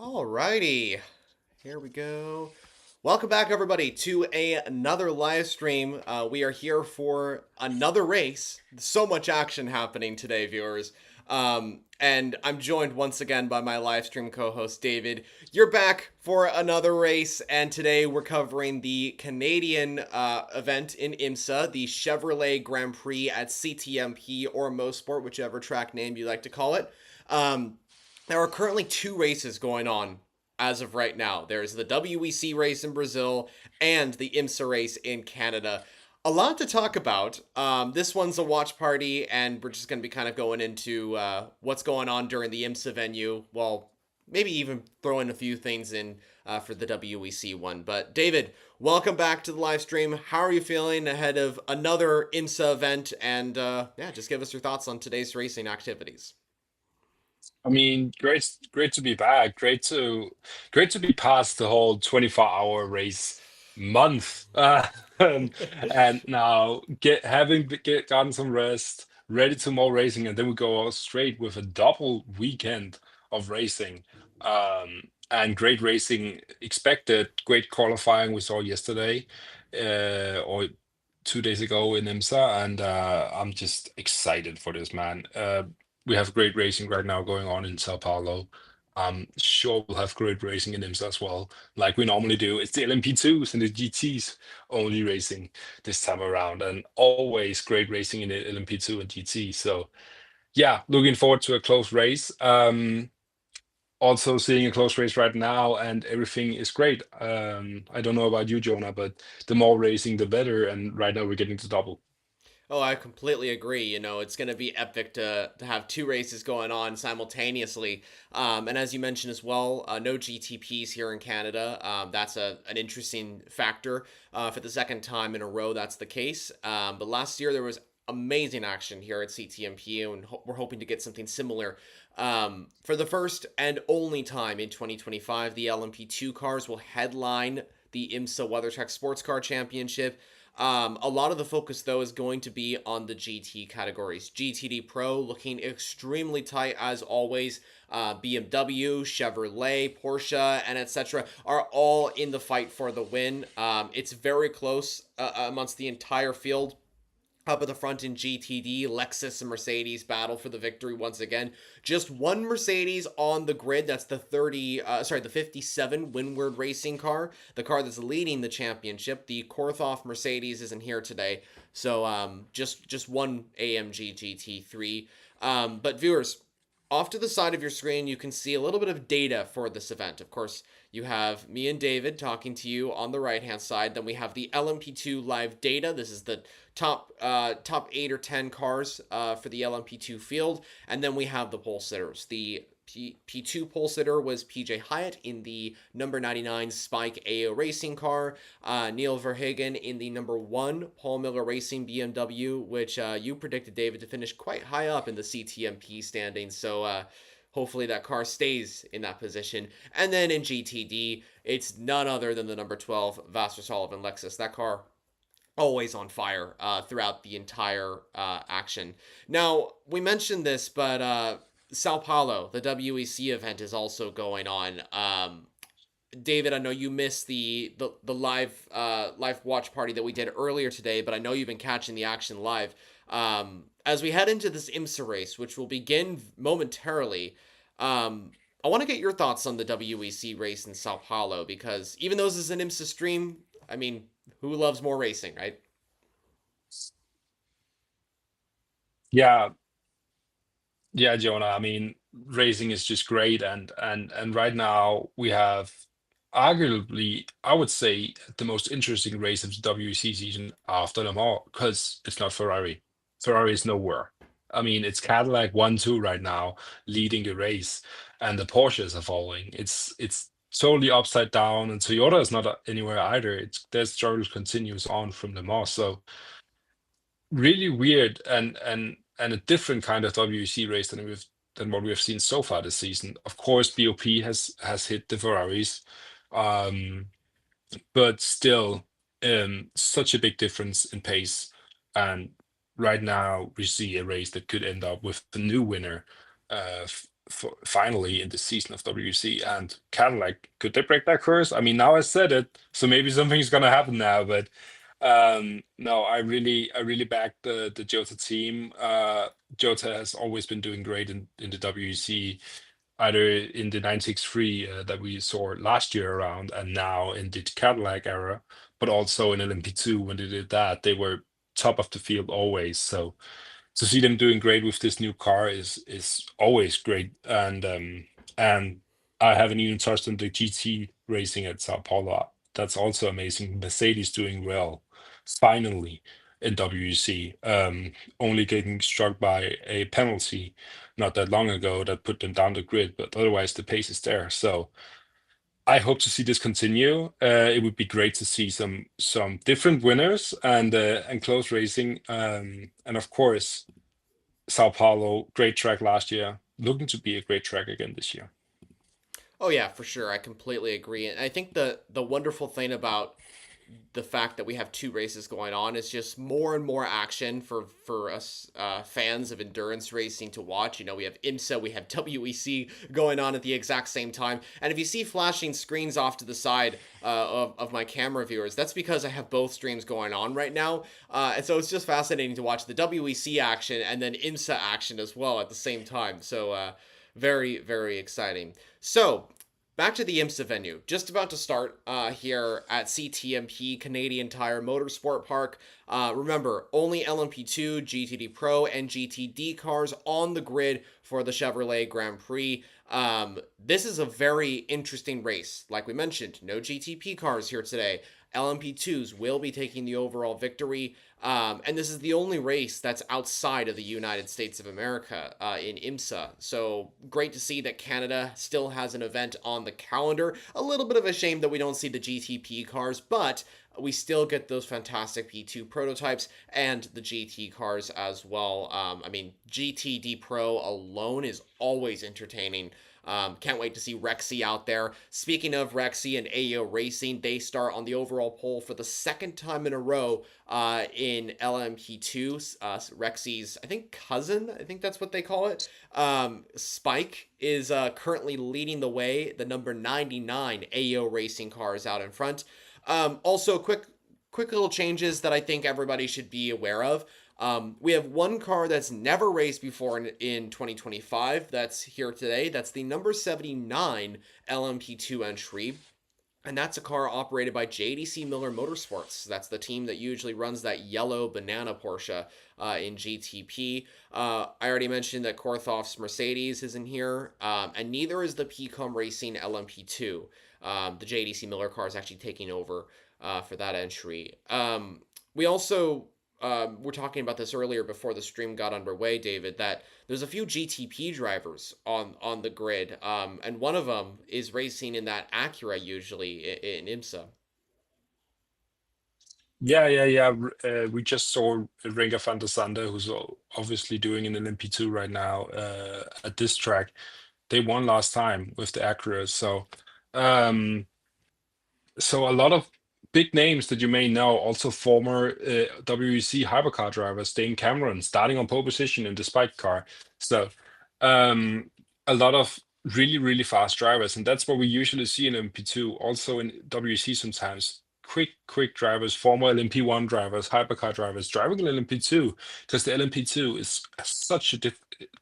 Alrighty, here we go. Welcome back, everybody, to another live stream. We are here for another race. So much action happening today, viewers. And I'm joined once again by my live stream co-host David. You're back for another race, and today we're covering the Canadian event in IMSA, the Chevrolet Grand Prix at CTMP or Mosport, whichever track name you like to call it. There are currently two races going on as of right now. There's the WEC race in Brazil and the IMSA race in Canada. A lot to talk about. This one's a watch party, and we're just going to be kind of going into what's going on during the IMSA venue. Well, maybe even throw in a few things in for the WEC one. But David, welcome back to the live stream. How are you feeling ahead of another IMSA event? And yeah, just give us your thoughts on today's racing activities. I mean, great to be back. Great to be past the whole 24-hour race month. And now get gotten some rest, ready to more racing, and then we go out straight with a double weekend of racing. And great racing expected, great qualifying we saw yesterday, or 2 days ago in IMSA, and I'm just excited for this, man. We have great racing right now going on in Sao Paulo. I'm sure we'll have great racing in IMSA as well, like we normally do. It's the LMP2s and the GTs only racing this time around, and always great racing in the LMP2 and GT. So yeah, looking forward to a close race. Also seeing a close race right now, and everything is great. I don't know about you, Jonah, but the more racing, the better. And right now we're getting to double. Oh, I completely agree. It's going to be epic to have two races going on simultaneously. And as you mentioned as well, no GTPs here in Canada. That's an interesting factor. For the second time in a row, that's the case. But last year there was amazing action here at CTMP, and we're hoping to get something similar. For the first and only time in 2025, the LMP2 cars will headline the IMSA WeatherTech Sports Car Championship. A lot of the focus, though, is going to be on the GT categories. GTD Pro looking extremely tight as always. BMW, Chevrolet, Porsche, and etc. are all in the fight for the win. It's very close amongst the entire field. Up at the front in GTD, Lexus and Mercedes battle for the victory once again. Just one Mercedes on the grid. That's the the 57 Windward Racing car, the car that's leading the championship. The Korthoff Mercedes isn't here today, so just one AMG GT3. But viewers, off to the side of your screen, you can see a little bit of data for this event. Of course, you have me and David talking to you on the right hand side. Then we have the LMP2 live data. This is the top 8 or 10 cars for the LMP2 field, and then we have the pole sitters. The P2 pole sitter was PJ Hyatt in the number 99 Spike AO Racing car, Neil Verhagen in the number 1 Paul Miller Racing BMW, which you predicted, David, to finish quite high up in the CTMP standings. So hopefully that car stays in that position. And then in GTD, it's none other than the number 12 Vassar Sullivan Lexus. That car always on fire throughout the entire action. Now, we mentioned this, but Sao Paulo, the WEC event, is also going on. David, I know you missed the live watch party that we did earlier today, but I know you've been catching the action live. As we head into this IMSA race, which will begin momentarily, I want to get your thoughts on the WEC race in Sao Paulo, because even though this is an IMSA stream, I mean, who loves more racing, right? Yeah, yeah, Jonah. I mean, racing is just great, and right now we have arguably, I would say, the most interesting race of the WEC season after them all, because it's not Ferrari. Ferrari is nowhere. I mean, it's Cadillac 1-2 right now leading the race, and the Porsches are following. It's totally upside down, and Toyota is not anywhere either. It's their struggle continues on from the Mans. So really weird and a different kind of WEC race than what we have seen so far this season. Of course, BOP has hit the Ferraris, um, but still, such a big difference in pace. And right now, we see a race that could end up with the new winner finally in the season of WEC. And Cadillac, could they break that curse? I mean, now I said it, so maybe something's gonna happen now. But no, I really back the Jota team. Jota has always been doing great in the WEC, either in the 963 that we saw last year around, and now in the Cadillac era, but also in LMP2 when they did that, they were top of the field always. So to see them doing great with this new car is always great. And I haven't even touched on the GT racing at Sao Paulo. That's also amazing. Mercedes doing well, finally in WEC. Only getting struck by a penalty not that long ago that put them down the grid, but otherwise the pace is there. So I hope to see this continue. It would be great to see some different winners and close racing. And of course, Sao Paulo, great track last year, looking to be a great track again this year. Oh yeah, for sure. I completely agree. And I think the wonderful thing about the fact that we have two races going on is just more and more action for us fans of endurance racing to watch. You know, we have IMSA, we have WEC going on at the exact same time, and if you see flashing screens off to the side of my camera viewers, that's because I have both streams going on right now, and so it's just fascinating to watch the WEC action and then IMSA action as well at the same time. So very, very exciting. So back to the IMSA venue. Just about to start here at CTMP, Canadian Tire Motorsport Park. Remember, only LMP2, GTD Pro, and GTD cars on the grid for the Chevrolet Grand Prix. This is a very interesting race. Like we mentioned, no GTP cars here today. LMP2s will be taking the overall victory. And this is the only race that's outside of the United States of America in IMSA. So great to see that Canada still has an event on the calendar. A little bit of a shame that we don't see the GTP cars, but we still get those fantastic P2 prototypes and the GT cars as well. I mean, GTD Pro alone is always entertaining. Can't wait to see Rexy out there. Speaking of Rexy and AO Racing, they start on the overall pole for the second time in a row in LMP2. Rexy's, I think, cousin, I think that's what they call it. Spike is currently leading the way. The number 99 AO Racing car is out in front. Also, quick little changes that I think everybody should be aware of. We have one car that's never raced before in 2025 that's here today. That's the number 79 LMP2 entry. And that's a car operated by JDC Miller Motorsports. That's the team that usually runs that yellow banana Porsche in GTP. I already mentioned that Korthoff's Mercedes isn't here, and neither is the PCOM Racing LMP2. The JDC Miller car is actually taking over for that entry. We also we're talking about this earlier before the stream got underway, David, that there's a few GTP drivers on the grid, and one of them is racing in that Acura usually in IMSA. Yeah. We just saw Ringa van der Sande, who's obviously doing an LMP2 right now at this track. They won last time with the Acura, um, so a lot of big names that you may know, also former WEC hypercar drivers, Dane Cameron starting on pole position in the Spike car. So um, a lot of really fast drivers, and that's what we usually see in MP2, also in WEC sometimes. Quick drivers, former LMP1 drivers, hypercar drivers driving an LMP2, because the LMP2 is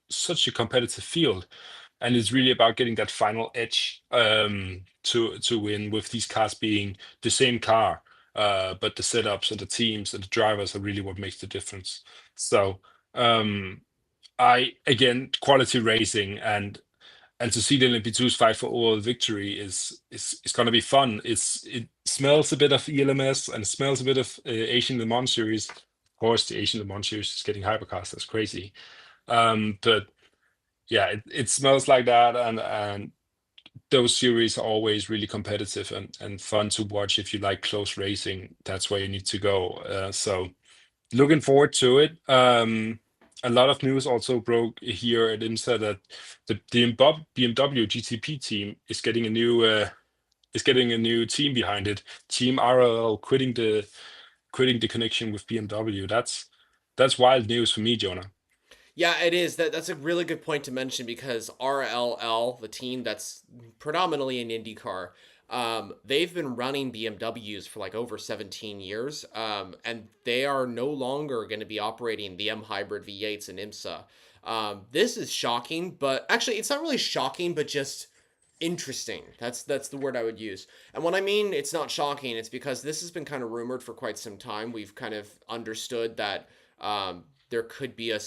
such a competitive field, and it's really about getting that final edge to win, with these cars being the same car, but the setups and the teams and the drivers are really what makes the difference. So um, I again, quality racing, and to see the LMP2s fight for overall victory is going to be fun. It smells a bit of ELMS and smells a bit of Asian Le Mans series. Of course, the Asian Le Mans series is getting hypercars. That's crazy. But yeah, it smells like that, and those series are always really competitive and fun to watch. If you like close racing, that's where you need to go. So looking forward to it. A lot of news also broke here at IMSA that the BMW GTP team is getting a new team behind it. Team RLL quitting the connection with BMW. That's wild news for me, Jonah. Yeah, it is. That's a really good point to mention because RLL, the team that's predominantly an IndyCar, they've been running BMWs for like over 17 years, and they are no longer going to be operating the M Hybrid V8s in IMSA. This is shocking, but actually, it's not really shocking, but just interesting. That's the word I would use. And when I mean it's not shocking, it's because this has been kind of rumored for quite some time. We've kind of understood that there could be a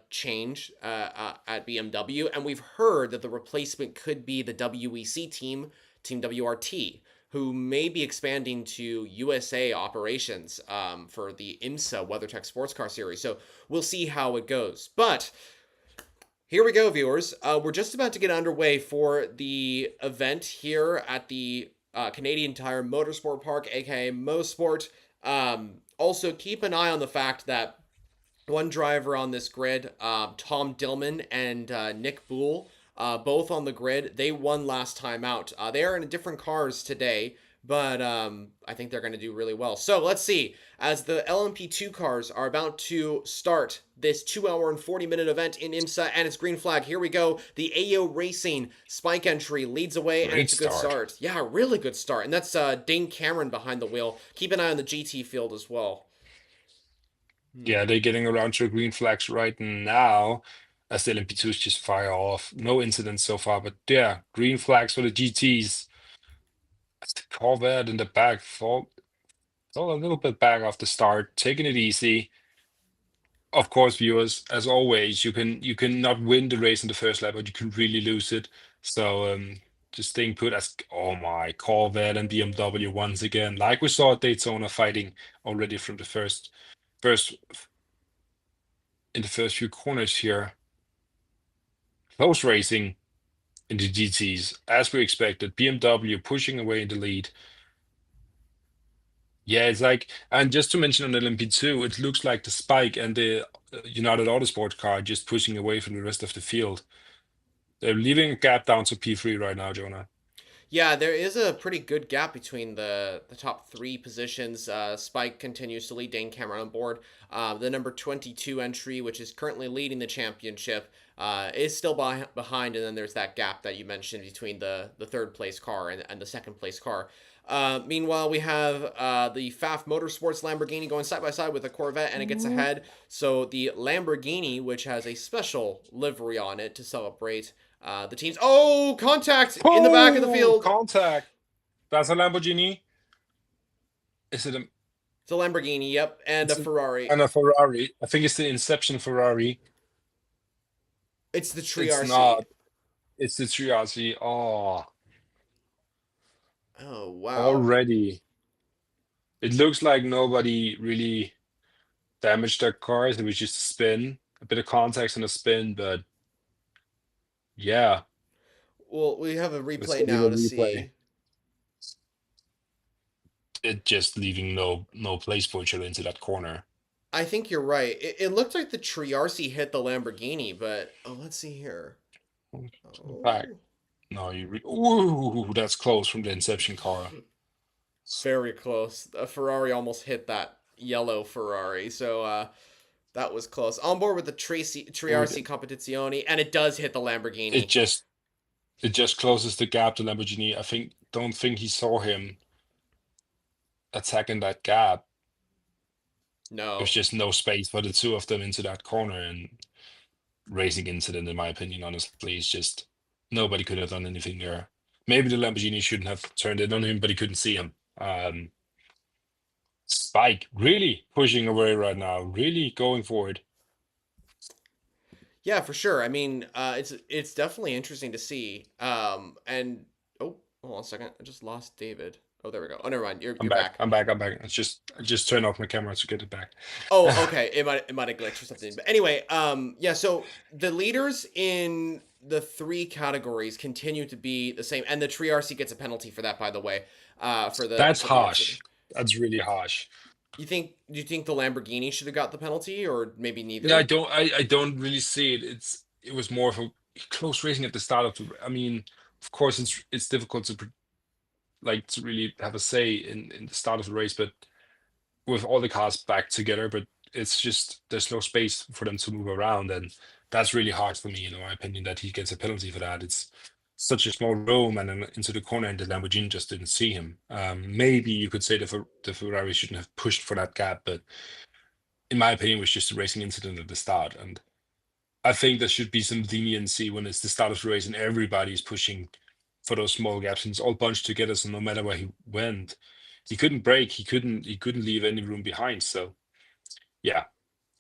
change at BMW, and we've heard that the replacement could be the WEC team, Team WRT, who may be expanding to USA operations for the IMSA WeatherTech Sports Car Series. So we'll see how it goes. But here we go, viewers. We're just about to get underway for the event here at the Canadian Tire Motorsport Park, aka Mosport. Also, keep an eye on the fact that one driver on this grid, Tom Dillman and Nick Boole, both on the grid. They won last time out. They are in different cars today, but I think they're going to do really well. So let's see. As the LMP2 cars are about to start this 2 hour and 40-minute event in IMSA and its green flag, here we go. The AO Racing Spike entry leads away, and Great it's a good start. start. Yeah, really good start. And that's Dane Cameron behind the wheel. Keep an eye on the GT field as well. Yeah, they're getting around to green flags right now as the LMP2s just fire off. No incidents so far, but yeah, green flags for the GTs. As the Corvette in the back fall a little bit back off the start, taking it easy. Of course, viewers, as always, you can not win the race in the first lap, but you can really lose it. So just staying put as oh my Corvette and BMW once again, like we saw at Daytona fighting already from the first in the first few corners here. Close racing in the GTs, as we expected. BMW pushing away in the lead. Yeah, it's like, and just to mention on the LMP2, it looks like the Spike and the United Autosport car just pushing away from the rest of the field. They're leaving a gap down to P3 right now, Jonah. Yeah, there is a pretty good gap between the top three positions. Spike continues to lead Dane Cameron on board. The number 22 entry, which is currently leading the championship, is still behind. And then there's that gap that you mentioned between the third place car and the second place car. Meanwhile, we have the FAF Motorsports Lamborghini going side by side with the Corvette, and it gets ahead. So the Lamborghini, which has a special livery on it to celebrate the teams. Oh, contact in the back of the Oh, field. contact. That's a Lamborghini. Is it a, It's a Lamborghini, yep, and a it's a, Ferrari. and a Ferrari? I think it's the Inception Ferrari. It's the Tree It's RC. not. It's the Triazi. Oh, Oh, wow. already. It looks like nobody really damaged their cars. It was just a spin, a bit of context and a spin, but yeah, Well, we have a let's replay see now the to replay. see. It just leaving no place for each other into that corner. I think you're right. It looked like the Tree RC hit the Lamborghini, but oh, let's see here. Back. Oh, No, ooh, that's close from the Inception car. very close. A Ferrari almost hit that yellow Ferrari, so that was close. On board with the Tree Ooh, RC Competizione, and it does hit the It Lamborghini. just it just closes the gap to Lamborghini. Don't think he saw him attacking that gap. There's No. just no space for the two of them into that corner, and racing incident, in my opinion, honestly, is just nobody could have done anything there. Maybe the Lamborghini shouldn't have turned it on him, but he couldn't see him. Spike really pushing away right now, really going for it. Yeah, for sure. I mean, it's definitely interesting to see. And oh, hold on a second. I just lost David. Oh, there we go. Oh, never mind. I'm You're back. back. I'm back. I'm back. I just turned off my camera to get it back. Oh, okay. It might have glitched or something. But anyway, yeah. So the leaders in the three categories continue to be the same, and the Tree RC gets a penalty for that, by the way. That's For the incident. harsh. That's really harsh. Do you think the Lamborghini should have got the penalty, or maybe Yeah, neither? I don't really see it. It was more of a close racing at the start of the. I mean, of course, it's difficult to like to really have a say in the start of the race, but with all the cars back together, but it's just there's no space for them to move around, and that's really hard for me, in my opinion, that he gets a penalty for that. It's such a small room, and then into the corner, and the Lamborghini just didn't see him. Maybe you could say the Ferrari shouldn't have pushed for that gap, but in my opinion, it was just a racing incident at the start. And I think there should be some leniency when it's the start of the race and everybody's pushing for those small gaps, and it's all bunched together. So no matter where he went, he couldn't break. He couldn't leave any room behind. So yeah,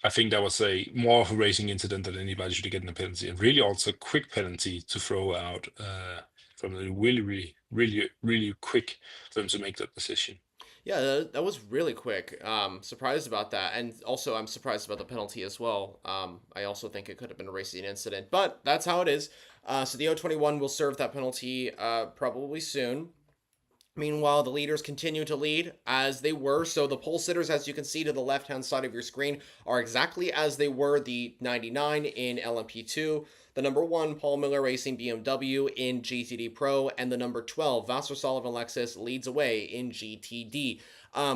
I think that was a more of a racing incident than anybody should have gotten a penalty, and really also a quick penalty to throw out from a really quick for him to make that decision. Yeah, that was really quick. Surprised about that, and also I'm surprised about the penalty as well. I also think it could have been a racing incident, but that's how it is. So the O21 will serve that penalty probably soon. Meanwhile, the leaders continue to lead as they were. So the pole sitters, as you can see to the left-hand side of your screen, are exactly as they were. The 99 in LMP2, the number 1 Paul Miller Racing BMW in GTD Pro, and the number 12 Vassar Sullivan Lexus leads away in GTD.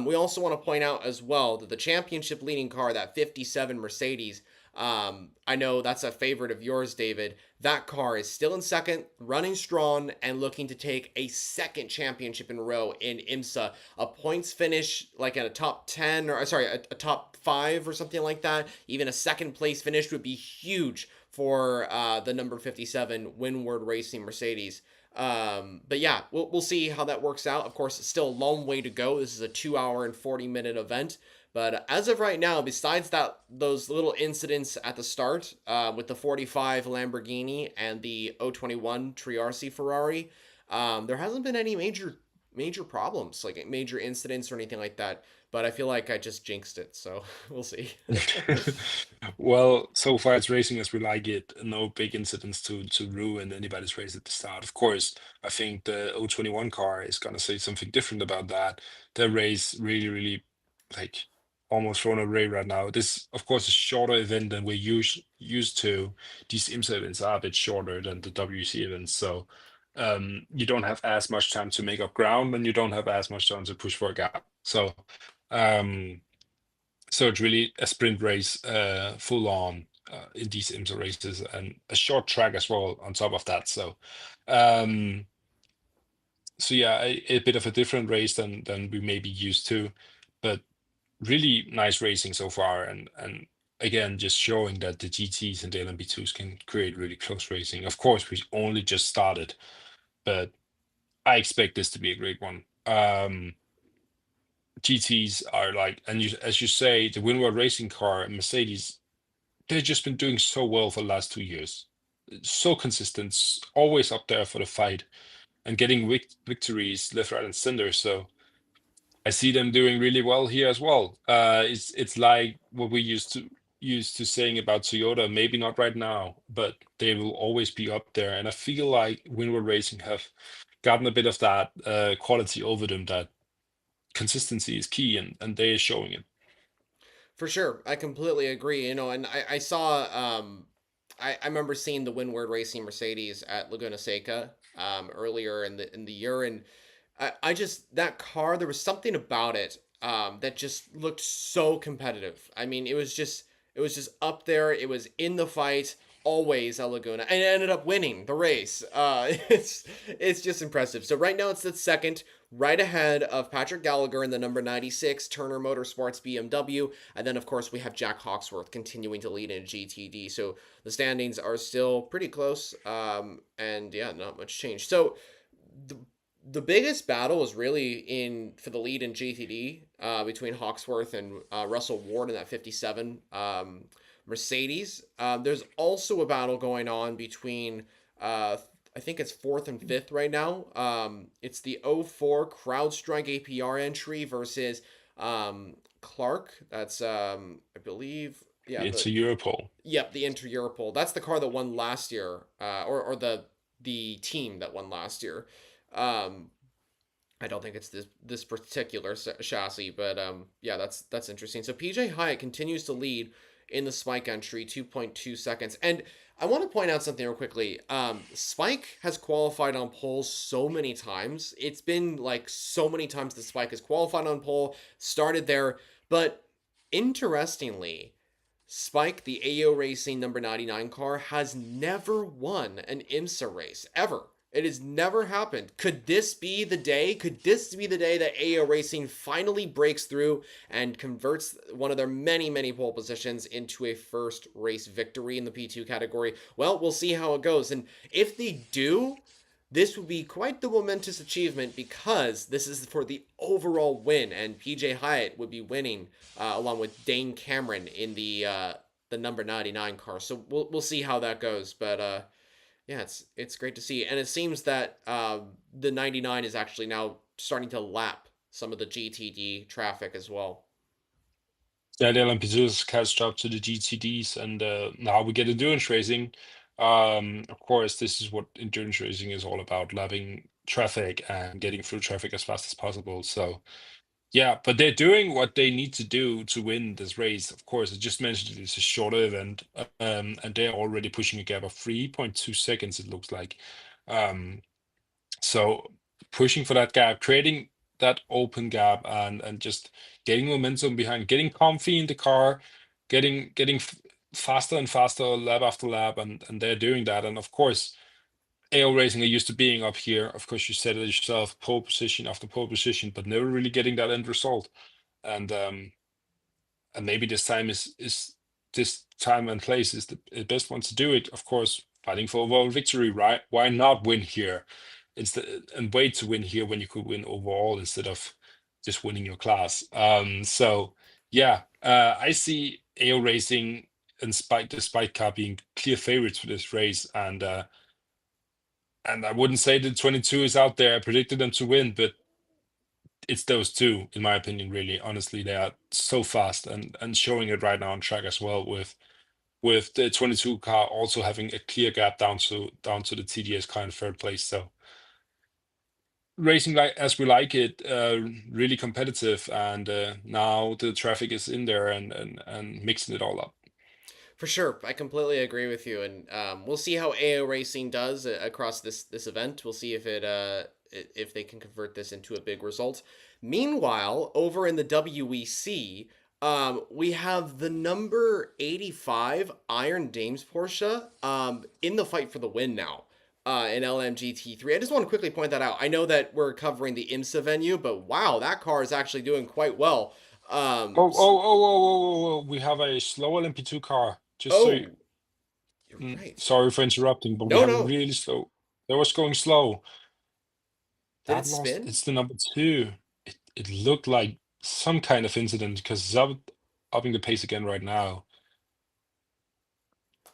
We also want to point out as well that the championship leading car, that 57 Mercedes, I know that's a favorite of yours, David. That car is still in second, running strong, and looking to take a second championship in a row in IMSA. A points finish, like at a top 10, or sorry, a top 5 or something like that. Even a second place finish would be huge for the number 57 Windward Racing Mercedes. But yeah, we'll see how that works out. Of course, it's still a long way to go. This is a 2 hour and 40-minute event. But as of right now, besides those little incidents at the start with the 45 Lamborghini and the O21 Triarci Ferrari, there hasn't been any major problems, like major incidents or anything like that. But I feel like I just jinxed it, so we'll see. Well, so far it's racing as we like it. No big incidents to ruin anybody's race at the start. Of course, I think the O21 car is gonna say something different about that. The race really like almost thrown away right now. This, of course, is a shorter event than we're used to. These IMSA events are a bit shorter than the WC events, so you don't have as much time to make up ground, and you don't have as much time to push for a gap. Um, so it's really a sprint race, full on in these IMSA races, and a short track as well on top of that. Um, so yeah, a bit of a different race than we may be used to, but really nice racing so far, and again just showing that the GTs and the LMP2s can create really close racing. Of course, we only just started, but I expect this to be a great one. GTs are like, and as you say, the Winward racing car and Mercedes, they've just been doing so well for the last 2 years. So consistent, always up there for the fight and getting victories left, right, and center. So I see them doing really well here as well. It's like what we used to saying about Toyota. Maybe not right now, but they will always be up there. And I feel like Winward Racing have gotten a bit of that quality over them. That consistency is key, and they are showing it. For sure, I completely agree. And I saw I remember seeing the Windward Racing Mercedes at Laguna Seca earlier in the year, and I just that car, there was something about it that just looked so competitive. I mean, it was just up there. It was in the fight always at Laguna, and it ended up winning the race. It's just impressive. So right now it's the second, right ahead of Patrick Gallagher in the number 96 Turner Motorsports BMW, and then of course we have Jack Hawksworth continuing to lead in GTD. So the standings are still pretty close, and yeah, not much change. So the the biggest battle is really in for the lead in GTD between Hawksworth and Russell Ward in that 57 Mercedes. There's also a battle going on between I think it's fourth and fifth right now. It's the '04 CrowdStrike APR entry versus Clark. That's I believe, yeah, It's a Europol. the Inter Europol. That's the car that won last year, or the team that won last year. Um, I don't think it's this particular chassis, but yeah, that's interesting. So PJ Hyatt continues to lead in the Spike entry, 2.2 seconds. And I want to point out something real quickly. Spike has qualified on pole so many times. It's been like so many times the Spike has qualified on pole, started there. But interestingly, Spike, the AO Racing number 99 car, has never won an IMSA race ever. It has never happened. Could this be the day? Could this be the day that AO Racing finally breaks through and converts one of their many, many pole positions into a first race victory in the P2 category? Well, we'll see how it goes. And if they do, this would be quite the momentous achievement because this is for the overall win, and PJ Hyatt would be winning along with Dane Cameron in the number 99 car. So we'll see how that goes, but yeah, it's great to see, and it seems that the 99 is actually now starting to lap some of the GTD traffic as well. Yeah, the LMP2s catched up to the GTDs, and now we get endurance racing. Of course, this is what endurance racing is all about: lapping traffic and getting through traffic as fast as possible. So, yeah, but they're doing what they need to do to win this race. Of course, I just mentioned it's a shorter event, and they're already pushing a gap of 3.2 seconds, it looks like. Um, so pushing for that gap, creating that open gap, and just getting momentum behind, getting comfy in the car, getting faster and faster lap after lap, and they're doing that. And of course, AO Racing are used to being up here. Of course, you said it yourself, pole position after pole position, but never really getting that end result. And maybe this time is this time and place is the best one to do it. Of course, fighting for overall victory, right? Why not win here? And wait to win here when you could win overall instead of just winning your class. So yeah, I see AO Racing and the Spike Car being clear favorites for this race, and I wouldn't say the 22 is out there. I predicted them to win, but it's those two, in my opinion, really. Honestly, they are so fast and showing it right now on track as well, with the 22 car also having a clear gap down to the TDS car in third place. So racing like as we like it, really competitive, and now the traffic is in there and mixing it all up. For sure, I completely agree with you, and we'll see how AO Racing does across this event. We'll see if they can convert this into a big result. Meanwhile, over in the WEC, we have the number 85 Iron Dames Porsche in the fight for the win now. In LMGT3. I just want to quickly point that out. I know that we're covering the IMSA venue, but wow, that car is actually doing quite well. We have a slow LMP2 car. Just so you, Oh, you're right. sorry for interrupting, but we No, have a no. really slow. That was going slow. Did That it lost. spin? It's the number two. It looked like some kind of incident because it's upping the pace again right now.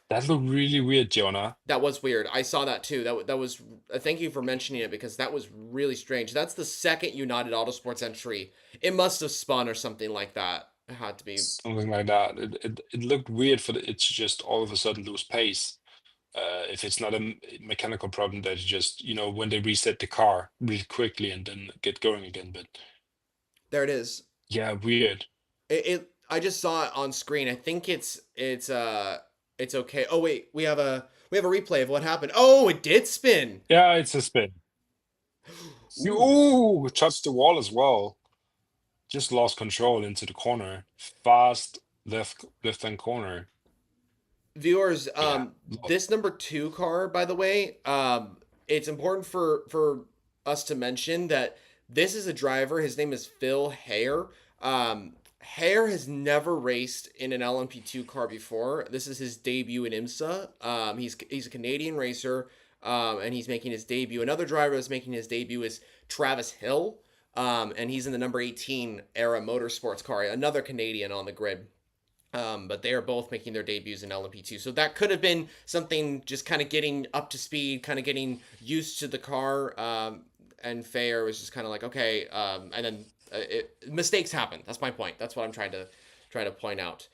That looked really weird, Jonah. That was weird. I saw that too. That was. Thank you for mentioning it because that was really strange. That's the second United Autosports entry. It must have spun or something like that. It had to be. Something like that. It looked weird for it to just all of a sudden lose pace. If it's not a mechanical problem that just, when they reset the car really quickly and then get going again. But There it is. yeah, weird. I just saw it on screen. I think it's okay. Oh wait, we have a replay of what happened. Oh, it did spin. Yeah, it's a spin. Ooh. Touched the wall as well. Just lost control into the corner. Fast left hand corner. Viewers, Yeah. this number 2 car, by the way, it's important for us to mention that this is a driver. His name is Phil Hare. Hare has never raced in an LMP2 car before. This is his debut in IMSA. He's a Canadian racer, and he's making his debut. Another driver that's making his debut is Travis Hill, and he's in the number 18 Era Motorsports car, another Canadian on the grid. But they are both making their debuts in LMP2. So that could have been something just kind of getting up to speed, kind of getting used to the car. And Fair was just kind of like, okay. And then mistakes happen. That's my point. That's what I'm trying to point out.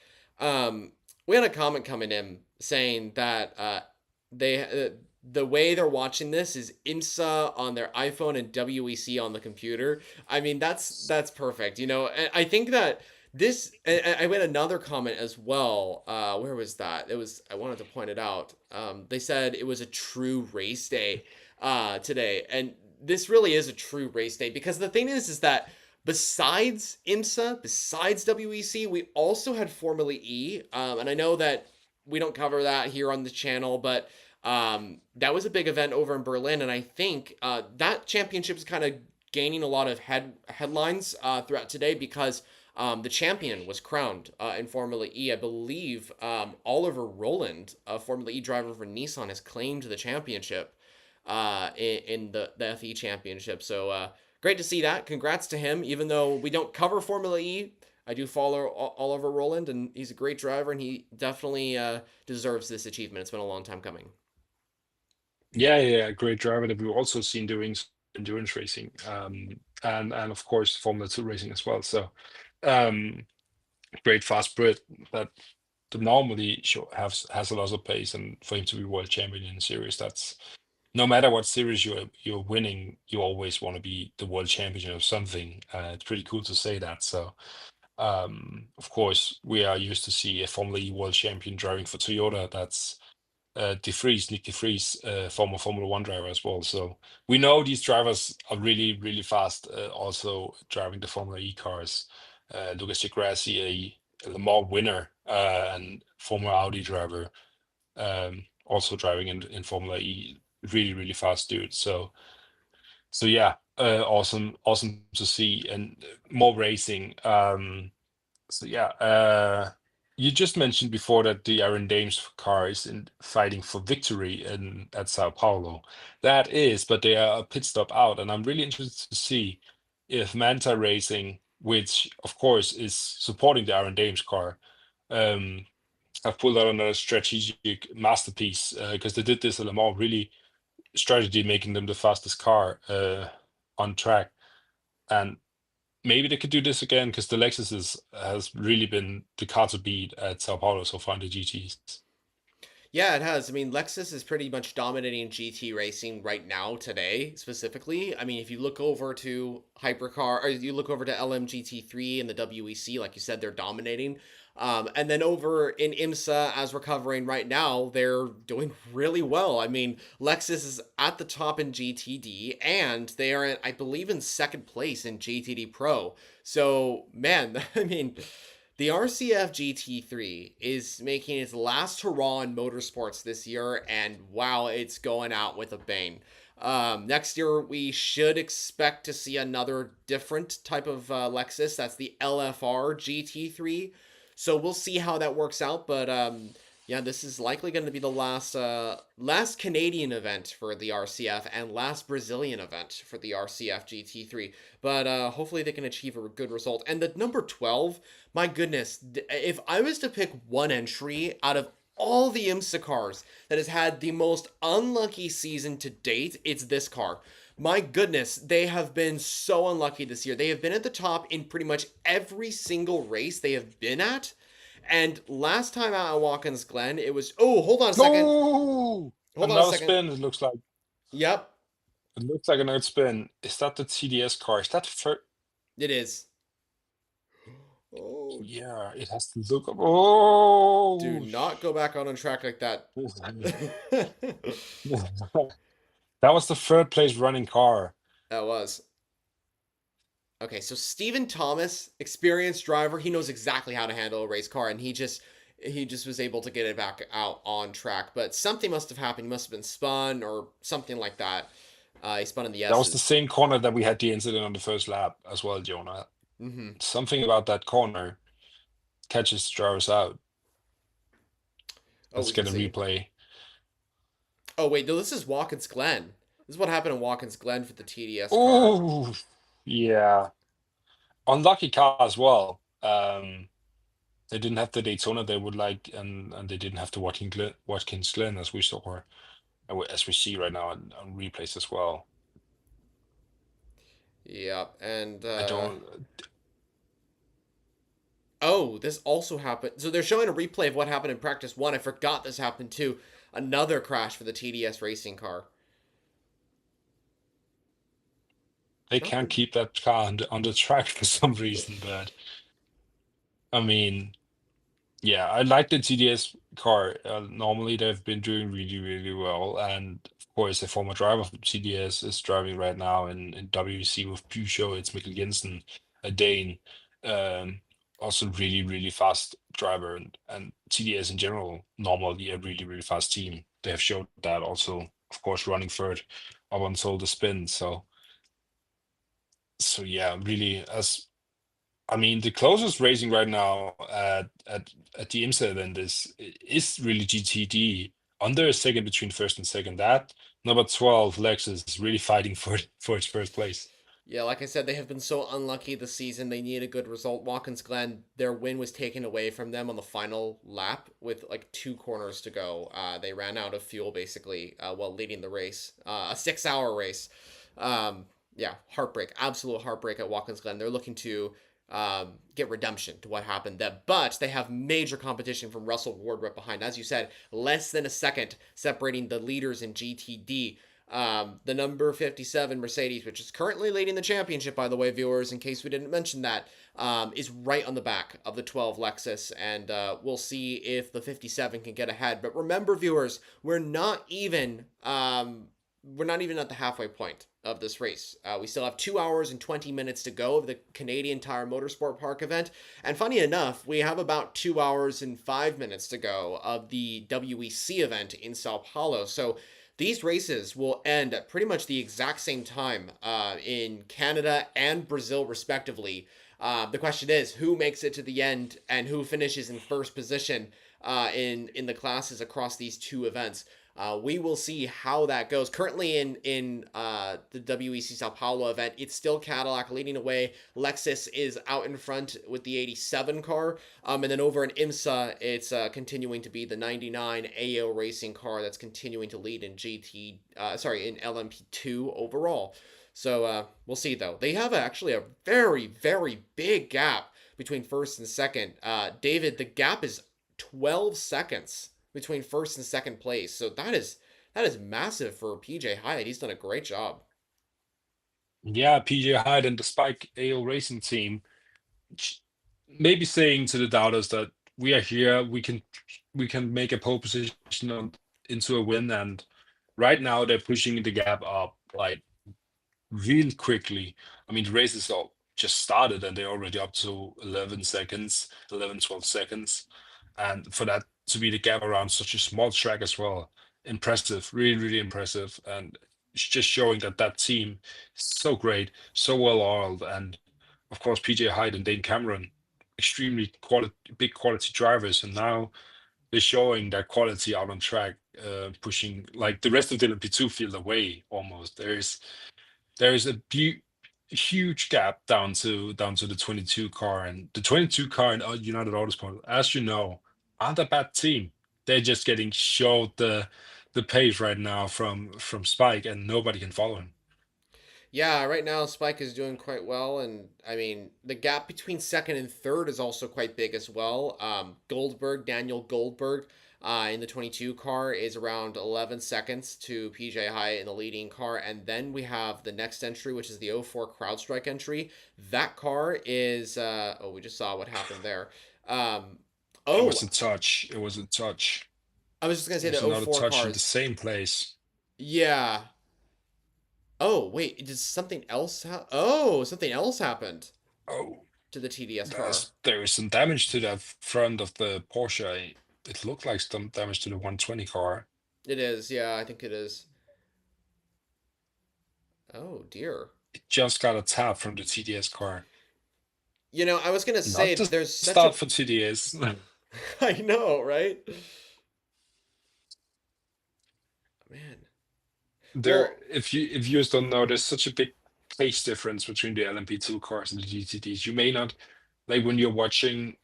We had a comment coming in saying that the way they're watching this is IMSA on their iPhone and WEC on the computer. I mean, that's perfect. And I think that this, I made another comment as well. Where was that? I wanted to point it out. They said it was a true race day today. And this really is a true race day because the thing is that besides IMSA, besides WEC, we also had Formula E, and I know that we don't cover that here on the channel, but that was a big event over in Berlin, and I think that championship is kind of gaining a lot of headlines throughout today because the champion was crowned in Formula E. I believe Oliver Rowland, a Formula E driver for Nissan, has claimed the championship in the FE championship. So great to see that. Congrats to him. Even though we don't cover Formula E, I do follow Oliver Rowland, and he's a great driver, and he definitely deserves this achievement. It's been a long time coming. Yeah, yeah, great driver that we've also seen doing endurance racing, and of course Formula 2 racing as well. So um, great fast Brit that normally has a lot of pace, and for him to be world champion in a series, that's no matter what series you're winning, you always want to be the world champion of something. It's pretty cool to say that. So of course we are used to see a Formula E world champion driving for Toyota. That's Nick De Vries, former Formula One driver as well. So we know these drivers are really, really fast. Also driving the Formula E cars. Lucas di Grassi, a Le Mans winner, and former Audi driver, also driving in Formula E. Really, really fast dude. So yeah, awesome to see, and more racing. So yeah, you just mentioned before that the Iron Dames car is fighting for victory in at Sao Paulo. That is, but they are a pit stop out, and I'm really interested to see if Manta Racing, which of course is supporting the Iron Dames car, um, have pulled out another strategic masterpiece because they did this at Le Mans, really strategy making them the fastest car on track, and maybe they could do this again because the Lexus has really been the car to beat at Sao Paulo so far in the GTs. Yeah, it has. I mean, Lexus is pretty much dominating GT racing right now today, specifically. I mean, if you look over to Hypercar, or you look over to LMGT3 and the WEC, like you said, they're dominating. And then over in IMSA, as we're covering right now, they're doing really well. I mean, Lexus is at the top in GTD, and they are, I believe, in second place in GTD Pro. So, man, I mean, the RCF GT3 is making its last hurrah in motorsports this year, and wow, it's going out with a bang. Next year, we should expect to see another different type of Lexus. That's the LFR GT3. So we'll see how that works out. But yeah, this is likely going to be the last Canadian event for the RCF and last Brazilian event for the RCF GT3. But hopefully they can achieve a good result. And the number 12, my goodness, if I was to pick one entry out of all the IMSA cars that has had the most unlucky season to date, it's this car. My goodness, they have been so unlucky this year. They have been at the top in pretty much every single race they have been at. And last time out at Watkins Glen, it was. Oh, hold on a second. Oh, Hold on a another second. spin. It looks like Yep, another spin. Is that the TDS car? Is that the first? it is. Oh, Yeah, it has to look up. do Oh, not go back out on track like that. that was the third place running car. That was. Okay, so Stephen Thomas, experienced driver, he knows exactly how to handle a race car, and he just was able to get it back out on track. But something must have happened. He must have been spun or something like that. He spun in the That was the S's. same corner that we had the incident on the first lap as well, Jonah. Mm-hmm. Something about that corner catches drivers out. Oh, Let's we can get a see. replay. Oh wait, no, this is Watkins Glen. This is what happened in Watkins Glen for the TDS car. Oh, yeah. Unlucky car as well. They didn't have the Daytona they would like, and they didn't have the Watkins Glen as we saw, as we see right now on replays as well. Yeah, and I don't. oh, this also happened. So they're showing a replay of what happened in practice one. I forgot this happened too. Another crash for the TDS racing car. They can't Nothing. keep that car on the track for some reason, but I mean, yeah, I like the TDS car. Normally, they've been doing really, really well, and of course, a former driver from TDS is driving right now in WEC with Peugeot. It's Mikkel Jensen, a Dane, um, also really really fast driver, and TDS in general normally a really really fast team. They have showed that also, of course, running third up until the spin. So yeah, really as I mean, the closest racing right now at the IMSA event is really GTD, under a second between first and second. That number 12 Lexus is really fighting for its first place. Yeah, like I said, they have been so unlucky this season. They need a good result. Watkins Glen, their win was taken away from them on the final lap with like 2 corners to go. They ran out of fuel basically while leading the race, a 6 hour race. Yeah, heartbreak, absolute heartbreak at Watkins Glen. They're looking to get redemption to what happened then, but they have major competition from Russell Ward right behind. As you said, less than a second separating the leaders in GTD. The number 57 Mercedes, which is currently leading the championship, by the way, viewers, in case we didn't mention that, is right on the back of the 12 Lexus, and we'll see if the 57 can get ahead. But remember, viewers, we're not even at the halfway point of this race. We still have 2 hours and 20 minutes to go of the Canadian Tire Motorsport Park event. And funny enough, we have about 2 hours and 5 minutes to go of the WEC event in Sao Paulo. So these races will end at pretty much the exact same time in Canada and Brazil, respectively. The question is, who makes it to the end and who finishes in first position in the classes across these two events? We will see how that goes. Currently in the WEC Sao Paulo event, it's still Cadillac leading away. Lexus is out in front with the 87 car. And then over in IMSA, it's continuing to be the 99 AO Racing car that's continuing to lead in in LMP2 overall. So we'll see though. They have actually a very, very big gap between first and second. David, the gap is 12 seconds between first and second place. So that is massive for PJ Hyde. He's done a great job. Yeah, PJ Hyde and the Spike AO Racing team maybe saying to the doubters that we are here, we can make a pole position into a win, and right now they're pushing the gap up like real quickly. I mean, the race is all just started and they're already up to 11 seconds, 11, 12 seconds. And for that to be the gap around such a small track as well, impressive, really, really impressive. And it's just showing that that team is so great, so well oiled. And of course, PJ Hyde and Dane Cameron, extremely big quality drivers. And now they're showing that quality out on track, pushing like the rest of the LMP2 field away almost. There's a huge gap down to the 22 car, and the 22 car in United Autosport, as you know, aren't a bad team. They're just getting showed the pace right now from Spike, and nobody can follow him. Yeah, right now Spike is doing quite well, and I mean the gap between second and third is also quite big as well. Daniel Goldberg, in the 22 car is around 11 seconds to PJ Hyde in the leading car, and then we have the next entry, which is the '04 CrowdStrike entry. That car is oh, we just saw what happened there. Um, It oh, was a touch. It was a touch. I was just gonna It say was the another '04 touch in the cars. same place. Yeah. Oh wait, did something else Oh, something else happened Oh, to the TDS car. there is some damage to the front of the Porsche. It looked like some damage to the 120 car. It is, yeah, I think it is. Oh dear. It just got a tap from the TDS car. I was gonna Not say the there's such a start for TDS. I know, right? Man. There, Well, if you just don't know, there's such a big pace difference between the LMP2 cars and the GTDs. You may not like when you're watching,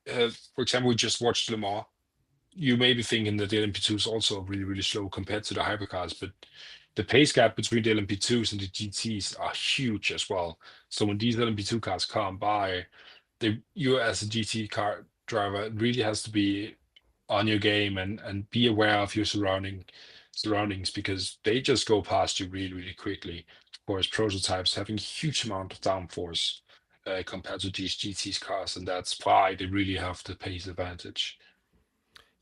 for example, we just watched Le Mans. You may be thinking that the LMP2 is also really, really slow compared to the hypercars, but the pace gap between the LMP2s and the GTs are huge as well. So when these LMP2 cars come by, you as a GT car driver really has to be on your game and be aware of your surroundings because they just go past you really really quickly. Of course, prototypes having huge amount of downforce compared to these GT's cars, and that's why they really have the pace advantage.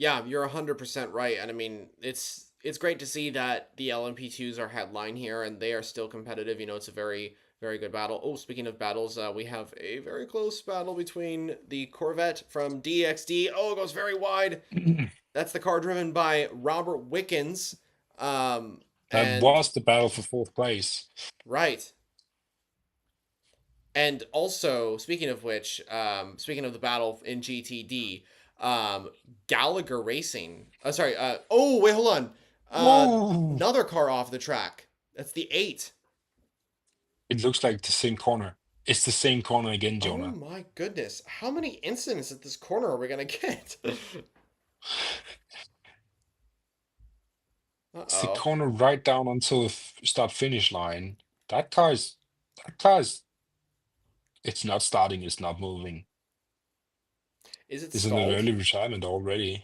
yeah, you're 100% right. And I mean, it's great to see that the LMP2s are headline here and they are still competitive. It's a very Very good battle. Oh, speaking of battles, we have a very close battle between the Corvette from DXD. Oh, it goes very wide. That's the car driven by Robert Wickens. Um, That and was the battle for fourth place. right. And also, speaking of which, speaking of the battle in GTD, um, Gallagher Racing. Sorry. Oh, wait, hold on. Whoa! Another car off the track. That's the eight. It looks like the same corner. It's the same corner again, Oh Jonah. my goodness. How many incidents at this corner are we going to get? It's the Uh-oh. corner right down until the start finish line. That car is that car is it's not starting, it's not moving. Is it It's in an stalled? early retirement already.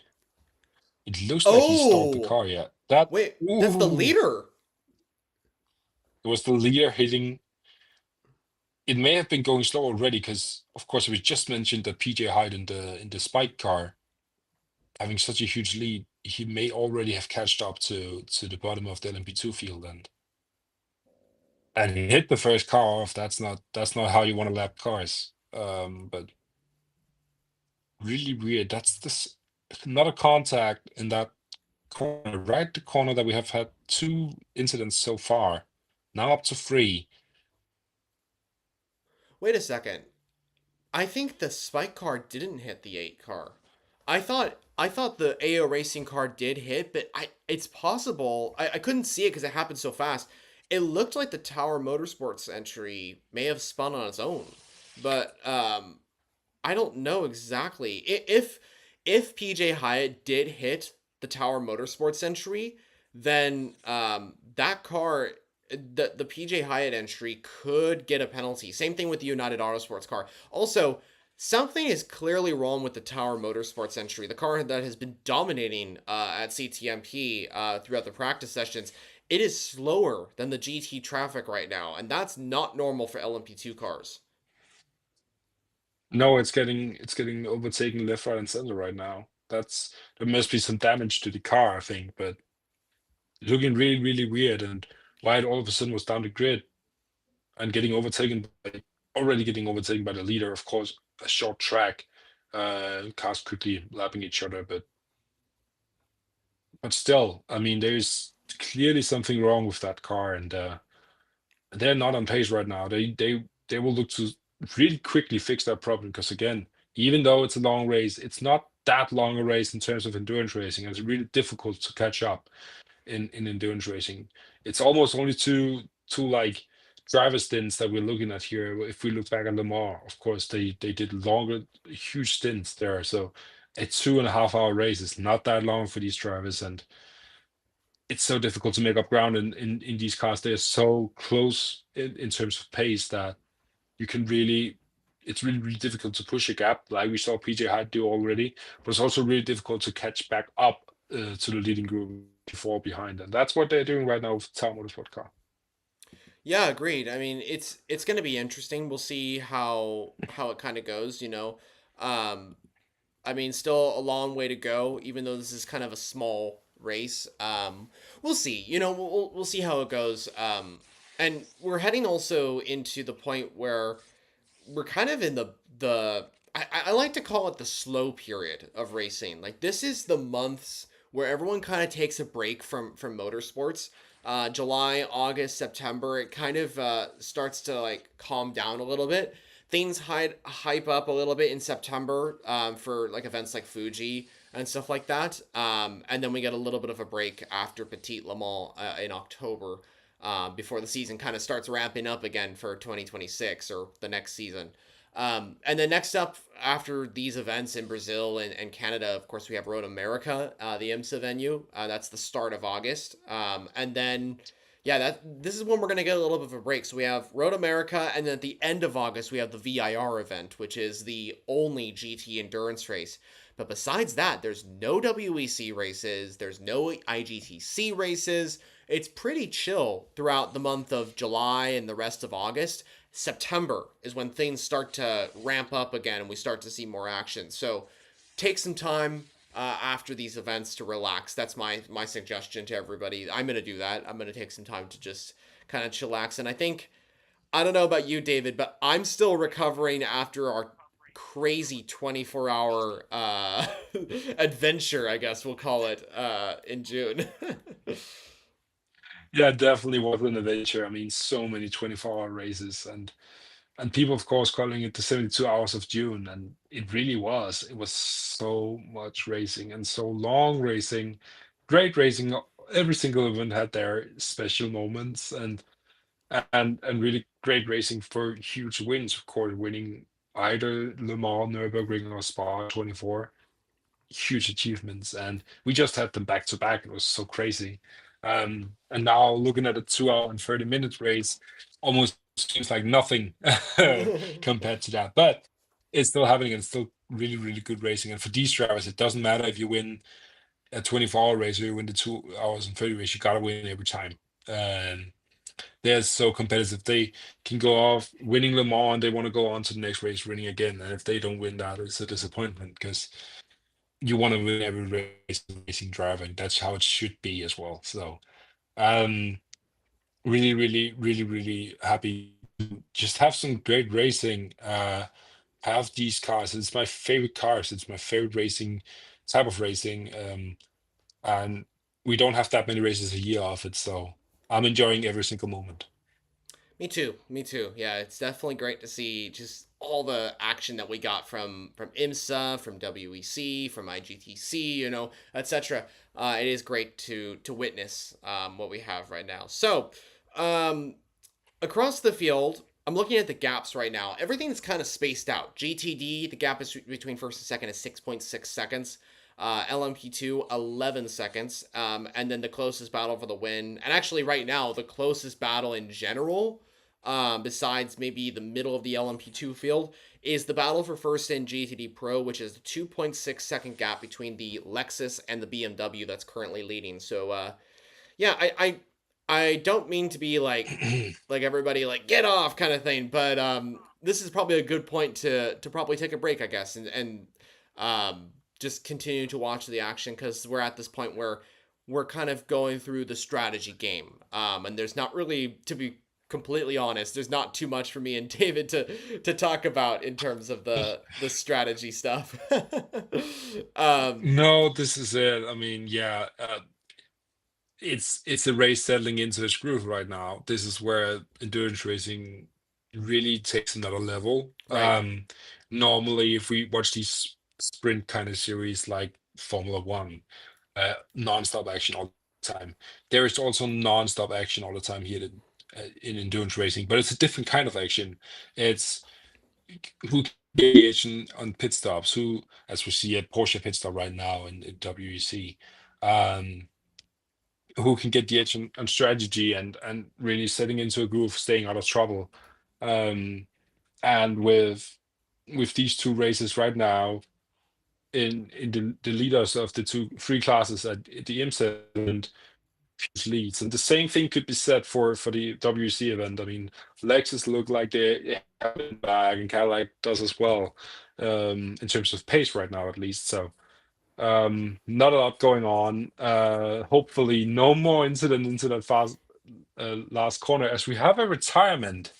It looks like he stalled the Oh! car yet. That Wait, that's the ooh, leader. it was the leader hitting. It may have been going slow already because, of course, we just mentioned that PJ Hyde in the Spike car having such a huge lead. He may already have catched up to the bottom of the LMP2 field, and he hit the first car off. That's not how you want to lap cars. But really weird. That's this not a contact in that corner, right? The corner that we have had two incidents so far, now up to three. Wait a second. I think the Spike car didn't hit the 8 car. I thought the AO Racing car did hit, but I it's possible. I couldn't see it because it happened so fast. It looked like the Tower Motorsports entry may have spun on its own. But I don't know exactly. If PJ Hyatt did hit the Tower Motorsports entry, then that car, the PJ Hyatt entry could get a penalty. Same thing with the United Autosports car. Also, something is clearly wrong with the Tower Motorsports entry. The car that has been dominating at CTMP throughout the practice sessions. It is slower than the GT traffic right now, and that's not normal for LMP2 cars. No, it's getting overtaken left, right, and center right now. There must be some damage to the car, I think, but looking really, really weird. And why it all of a sudden was down the grid and already getting overtaken by the leader. Of course, a short track, cars quickly lapping each other, but still, I mean, there's clearly something wrong with that car, and they're not on pace right now. They will look to really quickly fix that problem because again, even though it's a long race, it's not that long a race in terms of endurance racing. And it's really difficult to catch up in endurance racing. It's almost only two like driver stints that we're looking at here. If we look back at Le Mans, of course, they did longer, huge stints there. So a 2.5 hour race is not that long for these drivers, and it's so difficult to make up ground in these cars. They're so close in terms of pace that you can really it's really, really difficult to push a gap like we saw PJ Hyde do already, but it's also really difficult to catch back up to the leading group before behind. And that's what they're doing right now with the Tower Motorsport car. Yeah, agreed. I mean, it's going to be interesting. We'll see how it kind of goes, you know. Um I mean, still a long way to go even though this is kind of a small race. We'll see. You know, we'll see how it goes. And we're heading also into the point where we're kind of in the I like to call it the slow period of racing. Like this is the months where everyone kind of takes a break from motorsports. July, August, September, it kind of starts to like calm down a little bit. Things hype up a little bit in September for like events like Fuji and stuff like that. And then we get a little bit of a break after Petit Le Mans in October before the season kind of starts ramping up again for 2026 or the next season. And then next up after these events in Brazil and Canada, of course, we have Road America, the IMSA venue. That's the start of August. And then, yeah, this is when we're going to get a little bit of a break. So we have Road America, and then at the end of August, we have the VIR event, which is the only GT endurance race. But besides that, there's no WEC races, there's no IGTC races. It's pretty chill throughout the month of July and the rest of August. September is when things start to ramp up again and we start to see more action. So take some time after these events to relax. That's my suggestion to everybody. I'm gonna do that. I'm gonna take some time to just kind of chillax. And I think I don't know about you, David, but I'm still recovering after our crazy 24-hour adventure, I guess we'll call it, in June. Yeah, definitely was an adventure. I mean, so many 24-hour races, and people, of course, calling it the 72 hours of June, and it really was. It was so much racing and so long racing, great racing. Every single event had their special moments, and really great racing for huge wins. Of course, winning either Le Mans, Nürburgring, or Spa 24, huge achievements, and we just had them back to back. It was so crazy. And now looking at a 2 hour and 30 minute race, almost seems like nothing compared to that. But it's still happening, and still really, really good racing. And for these drivers, it doesn't matter if you win a 24-hour race or you win the 2 hours and 30 race, you gotta win every time. Um, they're so competitive. They can go off winning Le Mans and they want to go on to the next race winning again. And if they don't win that, it's a disappointment because you want to win every race as a racing driver, and that's how it should be as well. So, um, really, really, really, really happy to just have some great racing. Have these cars. It's my favorite cars. It's my favorite racing type of racing. And we don't have that many races a year of it, so I'm enjoying every single moment. Me too. Me too. Yeah, it's definitely great to see just all the action that we got from IMSA, from WEC, from IGTC, etc. It is great to witness what we have right now. So, um, across the field, I'm looking at the gaps right now. Everything's kind of spaced out. GTD, the gap is between first and second is 6.6 seconds. LMP2, 11 seconds. And then the closest battle for the win. And actually, right now, the closest battle in general, besides maybe the middle of the LMP2 field, is the battle for first in GTD Pro, which is the 2.6 second gap between the Lexus and the BMW that's currently leading. So, yeah, I don't mean to be like everybody like get off kind of thing, but this is probably a good point to probably take a break, I guess, and just continue to watch the action because we're at this point where we're kind of going through the strategy game, and there's not really, to be completely honest, there's not too much for me and David to talk about in terms of the strategy stuff. um, No, this is it. I mean, yeah, it's a race settling into its groove right now. This is where endurance racing really takes another level. right, Normally, if we watch these sprint kind of series like Formula One, non-stop action all the time. There is also non-stop action all the time here in endurance racing, but it's a different kind of action. It's who can get the action on pit stops, who, as we see at Porsche pit stop right now in WEC. Um, who can get the edge on strategy and really setting into a groove, staying out of trouble. Um, and with these two races right now in the leaders of the three classes at the IMSA and huge leads. And the same thing could be said for the WC event. I mean, Lexus look like they have it back, and Cadillac does as well, in terms of pace right now at least. So not a lot going on. Hopefully, no more incident into that fast last corner, as we have a retirement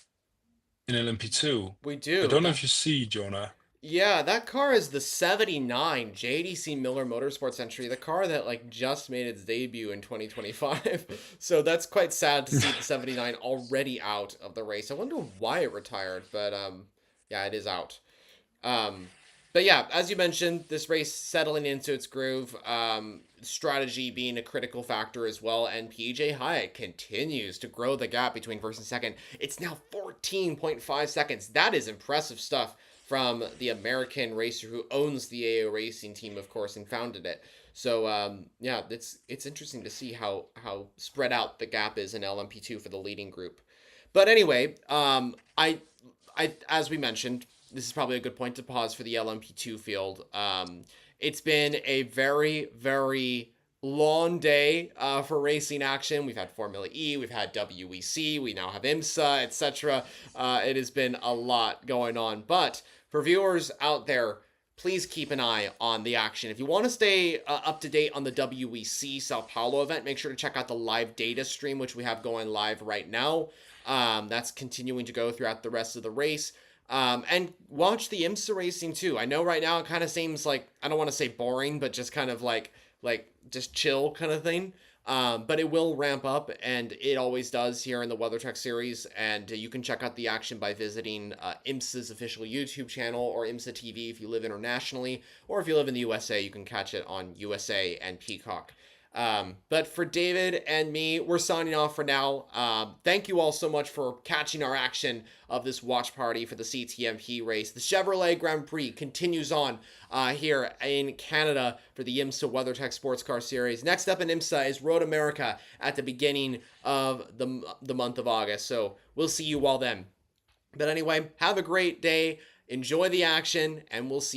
in LMP2. we I do don't know that. if you see, Jonah. Yeah, that car is the 79 JDC Miller Motorsports entry, the car that like just made its debut in 2025. So that's quite sad to see the 79 already out of the race. I wonder why it retired, but yeah, it is out. Um but yeah, as you mentioned, this race settling into its groove, strategy being a critical factor as well, and PJ Hyatt continues to grow the gap between first and second. It's now 14.5 seconds. That is impressive stuff from the American racer who owns the AO Racing team, of course, and founded it. So yeah, it's interesting to see how spread out the gap is in LMP2 for the leading group. But anyway, I as we mentioned, this is probably a good point to pause for the LMP2 field. It's been a very, very long day for racing action. We've had Formula E, we've had WEC, we now have IMSA, etc. It has been a lot going on. But for viewers out there, please keep an eye on the action. If you want to stay up to date on the WEC Sao Paulo event, make sure to check out the live data stream, which we have going live right now. That's continuing to go throughout the rest of the race. And watch the IMSA racing too. I know right now it kind of seems like, I don't want to say boring, but just kind of like just chill kind of thing. But it will ramp up, and it always does here in the WeatherTech series. And you can check out the action by visiting IMSA's official YouTube channel or IMSA TV if you live internationally, or if you live in the USA, you can catch it on USA and Peacock. But for David and me, we're signing off for now. Thank you all so much for catching our action of this watch party for the CTMP race. The Chevrolet Grand Prix continues on here in Canada for the IMSA WeatherTech Sports Car Series. Next up in IMSA is Road America at the beginning of the month of August. So we'll see you all then. But anyway, have a great day. Enjoy the action, and we'll see you.